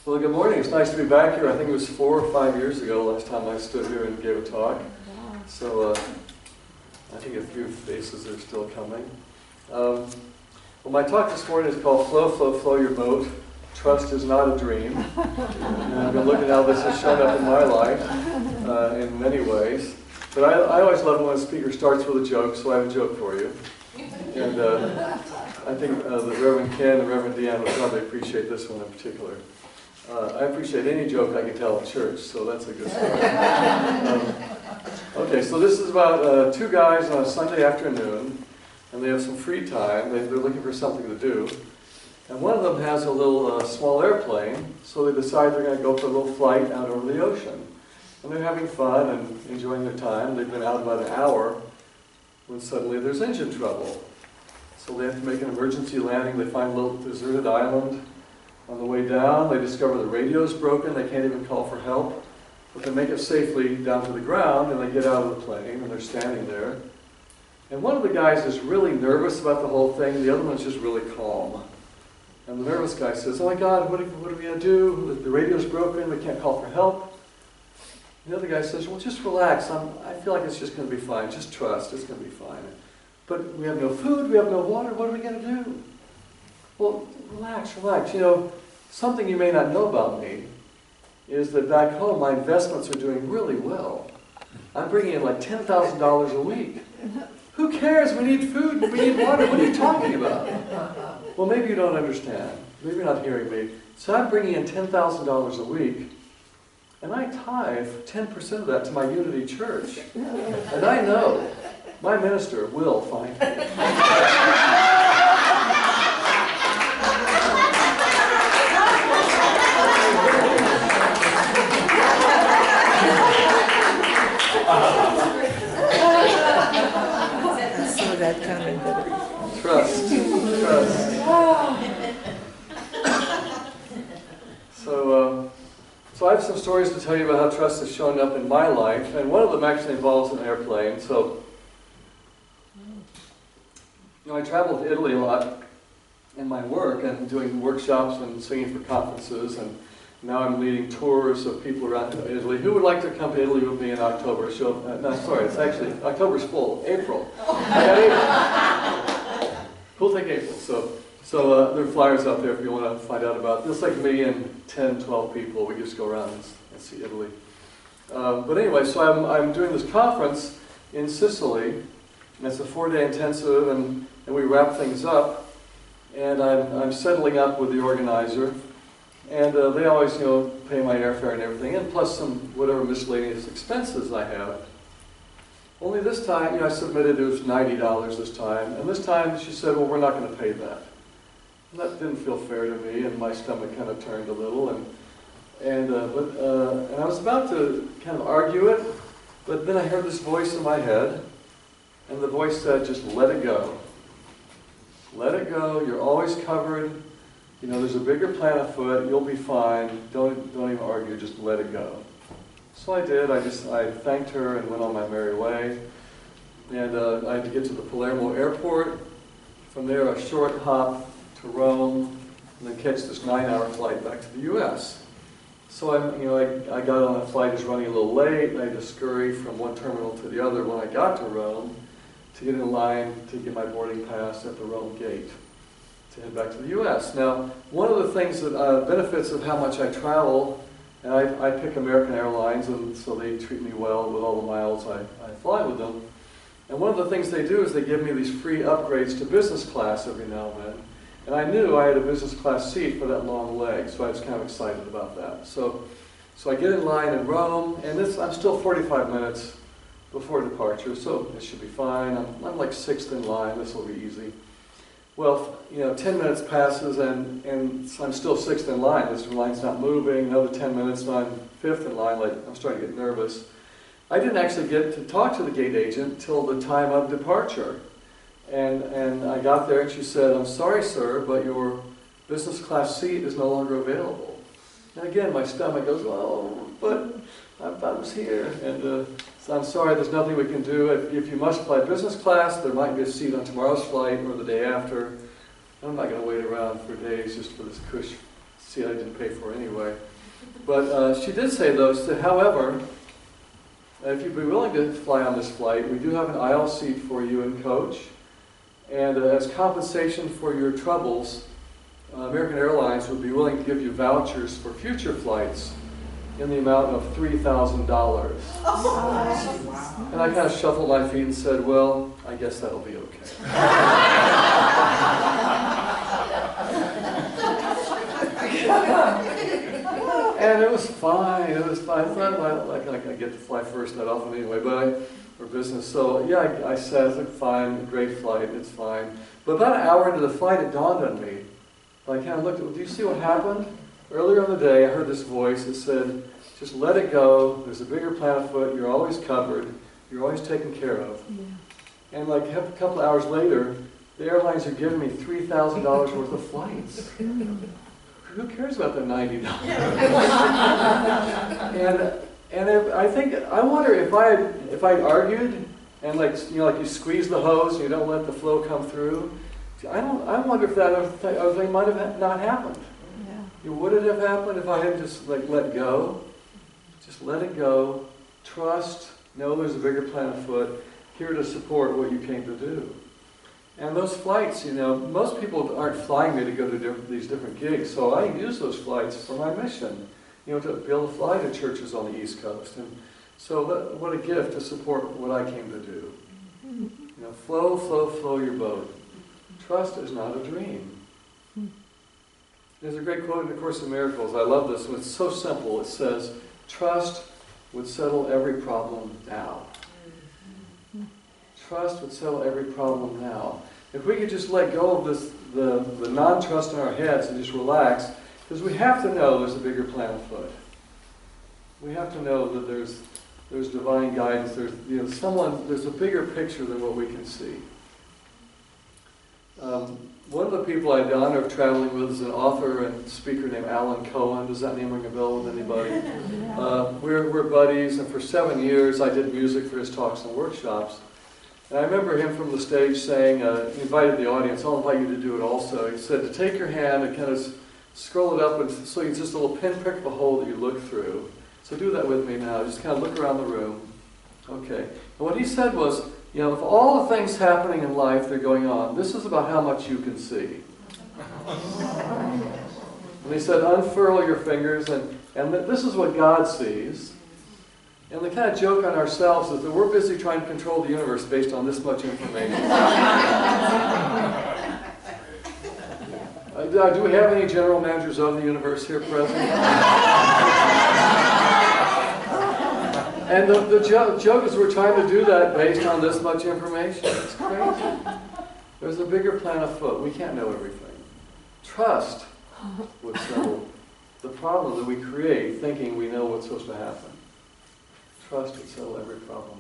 Well, good morning. It's nice to be back here. I think it was 4 or 5 years ago last time I stood here and gave a talk. Wow. So I think a few faces are still coming. Well, my talk this morning is called Flow, Flow, Flow Your Boat. Trust is not a dream. And I've been looking at how this has shown up in my life in many ways. But I always love when a speaker starts with a joke, so I have a joke for you. And I think the Reverend Ken and the Reverend Deanne will probably appreciate this one in particular. I appreciate any joke I can tell at church, so that's a good start. Okay, so this is about two guys on a Sunday afternoon, and they have some free time. They're looking for something to do. And one of them has a little small airplane, so they decide they're going to go for a little flight out over the ocean. And they're having fun and enjoying their time. They've been out about an hour when suddenly there's engine trouble. So they have to make an emergency landing. They find a little deserted island. On the way down, they discover the radio's broken. They can't even call for help. But they make it safely down to the ground, and they get out of the plane, and they're standing there. And one of the guys is really nervous about the whole thing. The other one's just really calm. And the nervous guy says, "Oh my God, what are we going to do? The radio's broken. We can't call for help." The other guy says, "Well, just relax. I feel like it's just going to be fine. Just trust. It's going to be fine. But we have no food. We have no water. What are we going to do?" "Well, relax, relax. You know, something you may not know about me is that back home my investments are doing really well. I'm bringing in like $10,000 a week. Who cares? We need food. We need water. What are you talking about?" "Well, maybe you don't understand. Maybe you're not hearing me. So I'm bringing in $10,000 a week, and I tithe 10% of that to my Unity Church. And I know my minister will find me." Saw that coming. Trust. Trust. So I have some stories to tell you about how trust has shown up in my life, and one of them actually involves an airplane. So, you know, I travel to Italy a lot in my work, and doing workshops and singing for conferences, and now I'm leading tours of people around Italy. Who would like to come to Italy with me in October? No, sorry, it's actually, October's full. April. I got April. We'll take April. So there are flyers out there if you want to find out about it. Just like me and 10, 12 people, we just go around and see Italy. But anyway, so I'm doing this conference in Sicily, and it's a 4-day intensive, and we wrap things up, and I'm settling up with the organizer, and they always, you know, pay my airfare and everything, and plus some whatever miscellaneous expenses I have. Only this time, you know, I submitted it was $90 this time, and this time she said, "Well, we're not going to pay that." And that didn't feel fair to me, and my stomach kind of turned a little, and I was about to kind of argue it, but then I heard this voice in my head, and the voice said, "Just let it go. Let it go. You're always covered. You know, there's a bigger plan afoot. You'll be fine. Don't even argue. Just let it go." So I did. I thanked her and went on my merry way. And I had to get to the Palermo airport. From there, a short hop to Rome, and then catch this 9-hour flight back to the U.S. So I got on a flight. It was running a little late, and I had to scurry from one terminal to the other when I got to Rome to get in line to get my boarding pass at the Rome gate to head back to the U.S. Now, one of the things that benefits of how much I travel, and I pick American Airlines, and so they treat me well with all the miles I fly with them. And one of the things they do is they give me these free upgrades to business class every now and then. And I knew I had a business class seat for that long leg, so I was kind of excited about that. So I get in line in Rome, and I'm still 45 minutes before departure, so it should be fine. I'm like 6th in line. This will be easy. Well, you know, 10 minutes passes, and so I'm still 6th in line. This line's not moving. Another 10 minutes, and I'm 5th in line. Like, I'm starting to get nervous. I didn't actually get to talk to the gate agent till the time of departure. And I got there, and she said, "I'm sorry, sir, but your business class seat is no longer available." And again, my stomach goes, "Oh, but I thought it was here." And so "I'm sorry, there's nothing we can do. If you must fly business class, there might be a seat on tomorrow's flight or the day after. I'm not going to wait around for days just for this cush See, I didn't pay for it anyway. But she did say, though, she said, however, if you'd be willing to fly on this flight, we do have an aisle seat for you and coach. And as compensation for your troubles, American Airlines would be willing to give you vouchers for future flights in the amount of $3,000. And I kind of shuffled my feet and said, well, I guess that'll be okay. And it was fine. It was fine. It's not like I get to fly first that often anyway, but for business. So yeah, I said, it's fine, great flight, it's fine. But about an hour into the flight, it dawned on me. I kind of looked at, do you see what happened? Earlier in the day, I heard this voice that said, just let it go. There's a bigger plan afoot. You're always covered. You're always taken care of. Yeah. And like a couple of hours later, the airlines are giving me $3,000 worth of flights. Who cares about the $90? and I wonder if I argued and like you squeeze the hose and you don't let the flow come through. I wonder if that other thing might have not happened. Yeah. Would it have happened if I had just let go? Just let it go. Trust. Know there's a bigger plan afoot. Here to support what you came to do. And those flights, most people aren't flying me to go to these different gigs, so I use those flights for my mission, to be able to fly to churches on the East Coast. And so what a gift to support what I came to do. Flow, flow, flow your boat. Trust is not a dream. There's a great quote in the Course in Miracles. I love this one. It's so simple. It says, trust would settle every problem now. Trust would settle every problem now. If we could just let go of the non-trust in our heads and just relax, because we have to know there's a bigger plan afoot. We have to know that there's divine guidance. There's a bigger picture than what we can see. One of the people I had the honor of traveling with is an author and speaker named Alan Cohen. Does that name ring a bell with anybody? We're buddies, and for 7 years I did music for his talks and workshops. And I remember him from the stage saying, he invited the audience, I'll invite you to do it also. He said to take your hand and kind of scroll it up, and so it's just a little pinprick of a hole that you look through. So do that with me now. Just kind of look around the room. Okay. And what he said was, of all the things happening in life that are going on, this is about how much you can see. And he said, unfurl your fingers, and this is what God sees. And the kind of joke on ourselves is that we're busy trying to control the universe based on this much information. Do we have any general managers of the universe here present? And the joke is we're trying to do that based on this much information. It's crazy. There's a bigger plan afoot. We can't know everything. Trust would settle the problem that we create thinking we know what's supposed to happen. Trust would settle every problem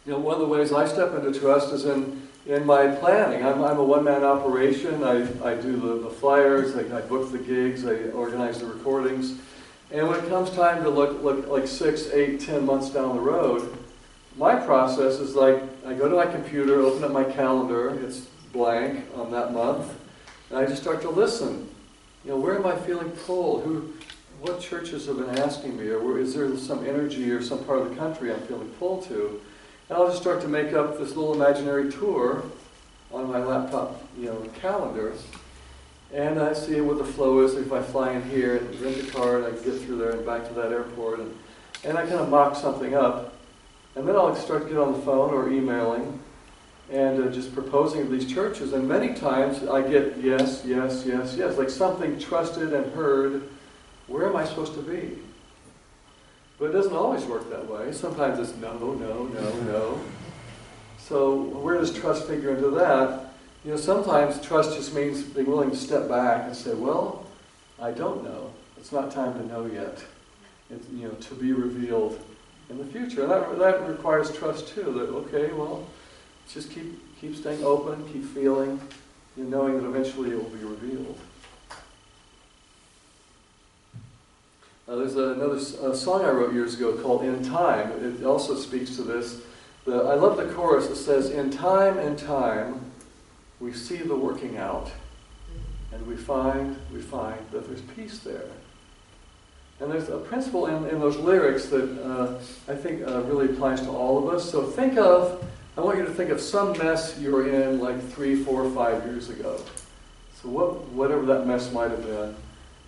now. One of the ways I step into trust is in my planning. I'm a one-man operation. I do the flyers, I book the gigs, I organize the recordings. And when it comes time to look like 6, 8, 10 months down the road, my process is I go to my computer, open up my calendar, it's blank on that month, and I just start to listen. Where am I feeling pulled? What churches have been asking me, or is there some energy or some part of the country I'm feeling pulled to? And I'll just start to make up this little imaginary tour on my laptop, calendar, and I see what the flow is. If I fly in here and rent a car and I get through there and back to that airport, and I kind of mock something up, and then I'll start to get on the phone or emailing and just proposing to these churches, and many times I get yes, yes, yes, yes, like something trusted and heard. Where am I supposed to be? But it doesn't always work that way. Sometimes it's no, no, no, no. So where does trust figure into that? Sometimes trust just means being willing to step back and say, well, I don't know. It's not time to know yet. It's, to be revealed in the future. And that requires trust too, that, okay, well, just keep staying open, keep feeling, knowing that eventually it will be revealed. There's another song I wrote years ago called In Time. It also speaks to this. I love the chorus. It says, in time, we see the working out. And we find that there's peace there. And there's a principle in those lyrics that I think really applies to all of us. So I want you to think of some mess you were in like 3, 4, 5 years ago. So whatever that mess might have been.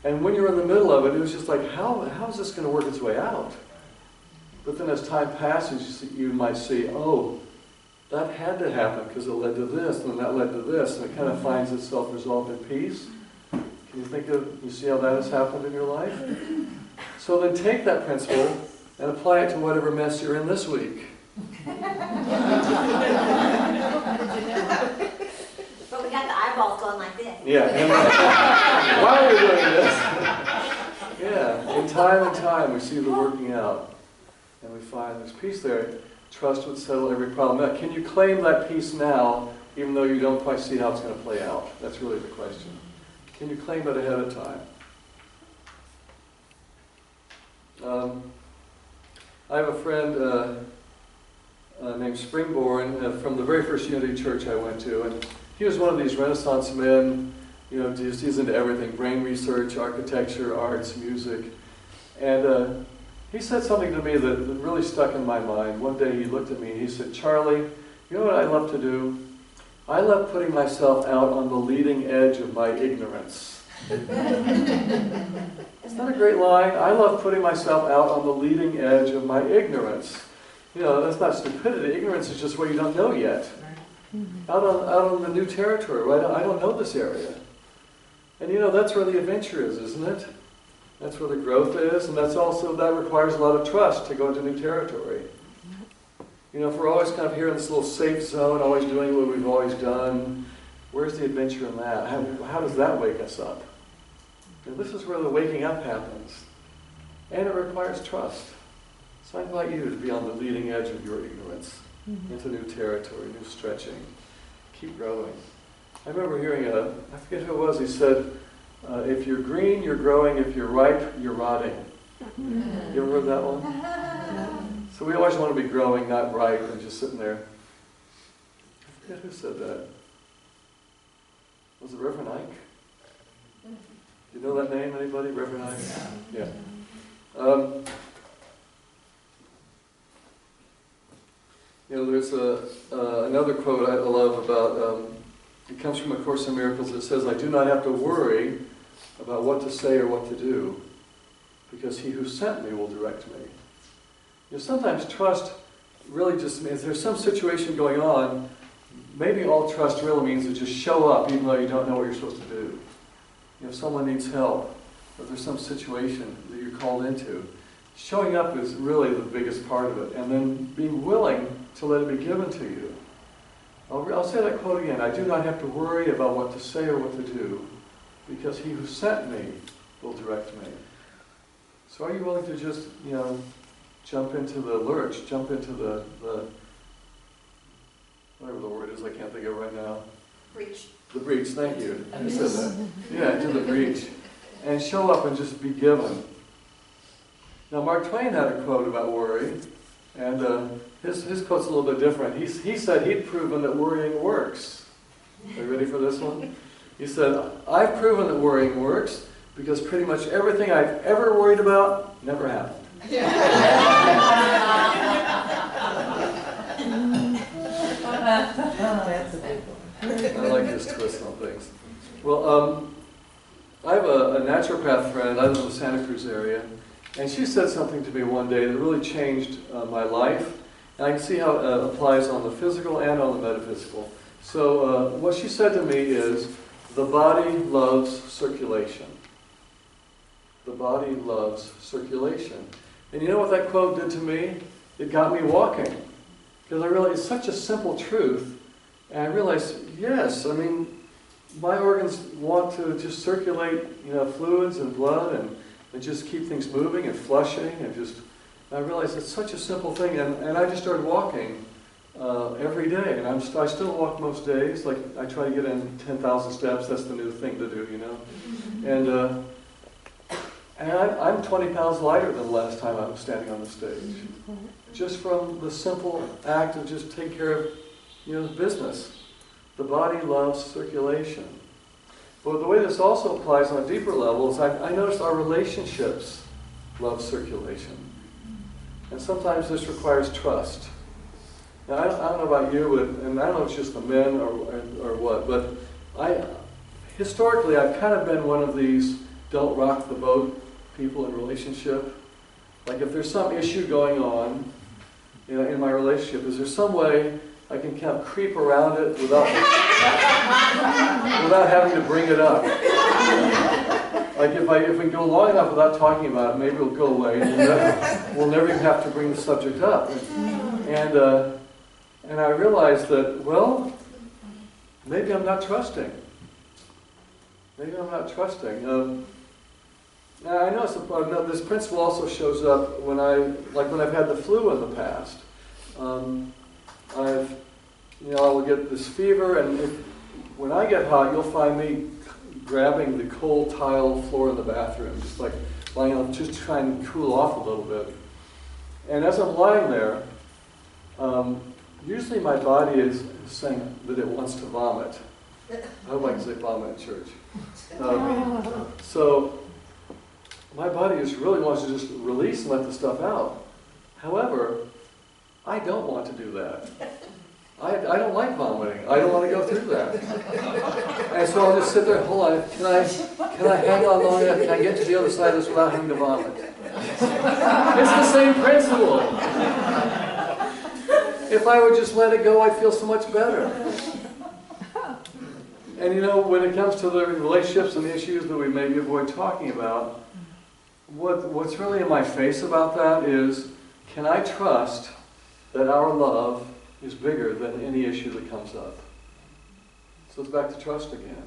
And when you're in the middle of it, it was just like, how is this going to work its way out? But then as time passes, you might see, oh, that had to happen because it led to this, and then that led to this, and it kind of finds itself resolved in peace. Can you see how that has happened in your life? So then take that principle and apply it to whatever mess you're in this week. But we got the eyeballs going like this. Yeah. And while we're doing this, yeah, in time we see the working out. And we find there's peace there. Trust would settle every problem. Now, can you claim that peace now, even though you don't quite see how it's going to play out? That's really the question. Can you claim it ahead of time? I have a friend named Springborn from the very first Unity Church I went to, and he was one of these Renaissance men. You know, he's into everything: brain research, architecture, arts, music, and he said something to me that really stuck in my mind. One day he looked at me and he said, "Charlie, you know what I love to do? I love putting myself out on the leading edge of my ignorance." Isn't that a great line? I love putting myself out on the leading edge of my ignorance. You know, that's not stupidity. Ignorance is just what you don't know yet. Out on the new territory, right? I don't know this area. And you know, that's where the adventure is, isn't it? That's where the growth is, and that requires a lot of trust to go into new territory. You know, if we're always kind of here in this little safe zone, always doing what we've always done, where's the adventure in that? How does that wake us up? And this is where the waking up happens. And it requires trust. So I invite you to be on the leading edge of your ignorance, into new territory, new stretching. Keep growing. I remember hearing I forget who it was, he said, if you're green, you're growing. If you're ripe, you're rotting. You ever heard that one? So we always want to be growing, not ripe, and just sitting there. I forget who said that. Was it Reverend Ike? Do you know that name, anybody? Reverend Ike? Yeah. You know, there's another quote I love about, it comes from A Course in Miracles. It says, "I do not have to worry about what to say or what to do, because he who sent me will direct me." You know, sometimes trust really just means there's some situation going on. Maybe all trust really means is just show up even though you don't know what you're supposed to do. You know, if someone needs help, or there's some situation that you're called into, showing up is really the biggest part of it, and then being willing to let it be given to you. I'll say that quote again. "I do not have to worry about what to say or what to do, because he who sent me will direct me." So are you willing to just, you know, jump into the lurch, jump into the whatever the word is, I can't think of it right now. Breach. The breach, thank you. I said that. Yeah, into the breach. And show up and just be given. Now, Mark Twain had a quote about worry, and his quote's a little bit different. He said he'd proven that worrying works. Are you ready for this one? He said, "I've proven that worrying works because pretty much everything I've ever worried about never happened." I like his twist on things. Well, I have a naturopath friend. I live in the Santa Cruz area, and she said something to me one day that really changed my life. And I can see how it applies on the physical and on the metaphysical. So what she said to me is, the body loves circulation. The body loves circulation. And you know what that quote did to me? It got me walking. Because I realized it's such a simple truth. And I realized, yes, I mean, my organs want to just circulate, you know, fluids and blood and just keep things moving and flushing and just, I realized it's such a simple thing. And I just started walking every day. And I still walk most days. Like, I try to get in 10,000 steps. That's the new thing to do, you know. And I'm 20 pounds lighter than the last time I was standing on the stage. Just from the simple act of just taking care of, you know, business. The body loves circulation. But the way this also applies on a deeper level is I noticed our relationships love circulation. And sometimes this requires trust. Now, I don't know about you, and I don't know if it's just the men or what, but historically, I've kind of been one of these don't rock the boat people in relationship. Like if there's some issue going on in my relationship, is there some way I can kind of creep around it without having to bring it up? Like if we go long enough without talking about it, maybe it'll go away, and we'll never even have to bring the subject up. And I realized that, well, maybe I'm not trusting. Maybe I'm not trusting. Now I know this principle also shows up when I've had the flu in the past. I will get this fever, and when I get hot, you'll find me grabbing the cold tile floor in the bathroom, just like lying on, just trying to cool off a little bit. And as I'm lying there, usually my body is saying that it wants to vomit. I hope I can say vomit in church. So my body just really wants to just release and let the stuff out. However, I don't want to do that. I don't like vomiting. I don't want to go through that. And so I'll just sit there, hold on, can I hang on long enough? Can I get to the other side of this without having to vomit? It's the same principle. If I would just let it go, I'd feel so much better. And when it comes to the relationships and the issues that we maybe avoid talking about, what's really in my face about that is, can I trust that our love is bigger than any issue that comes up? So it's back to trust again.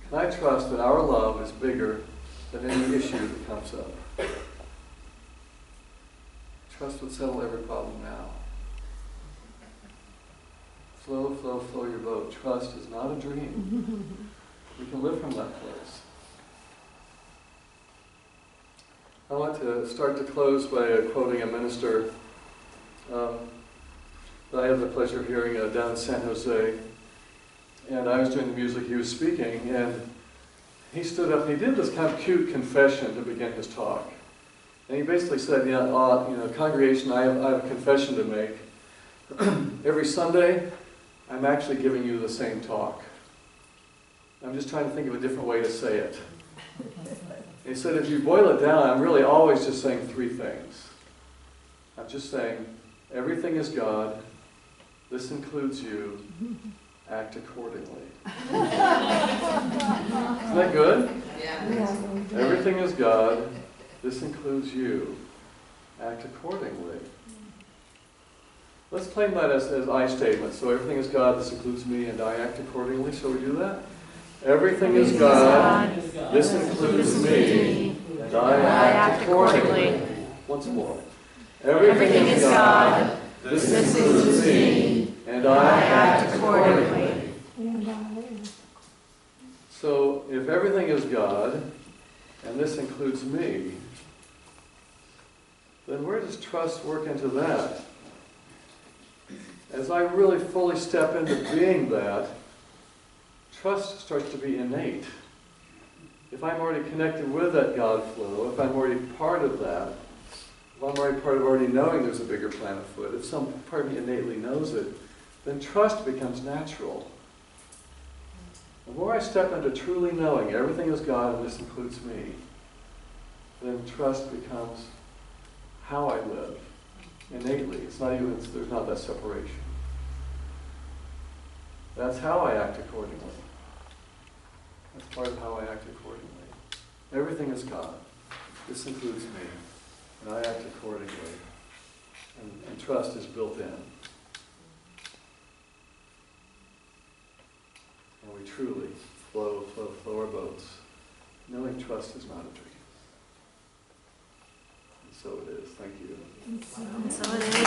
Can I trust that our love is bigger than any issue that comes up? Trust would settle every problem now. Flow, flow, flow your boat. Trust is not a dream. We can live from that place. I want to start to close by quoting a minister that I had the pleasure of hearing down in San Jose. And I was doing the music, he was speaking, and he stood up and he did this kind of cute confession to begin his talk. And he basically said, congregation, I have a confession to make. Every Sunday, I'm actually giving you the same talk. I'm just trying to think of a different way to say it. He said, if you boil it down, I'm really always just saying three things. I'm just saying, everything is God. This includes you. Act accordingly. Isn't that good? Yeah. Everything is God. This includes you. Act accordingly. Let's claim that as I statement. So everything is God, this includes me, and I act accordingly. Shall we do that? Everything is God, this includes me, and I act accordingly. Once more. Everything is God, this includes me, and I act accordingly. So if everything is God, and this includes me, then where does trust work into that? As I really fully step into being that, trust starts to be innate. If I'm already connected with that God flow, if I'm already part of that, if I'm already part of already knowing there's a bigger plan afoot, if some part of me innately knows it, then trust becomes natural. The more I step into truly knowing everything is God and this includes me, then trust becomes how I live, innately. There's not that separation. That's how I act accordingly. That's part of how I act accordingly. Everything is God. This includes me. And I act accordingly. And trust is built in. And we truly flow our boats, knowing trust is not a dream. And so it is. Thank you. And so it is.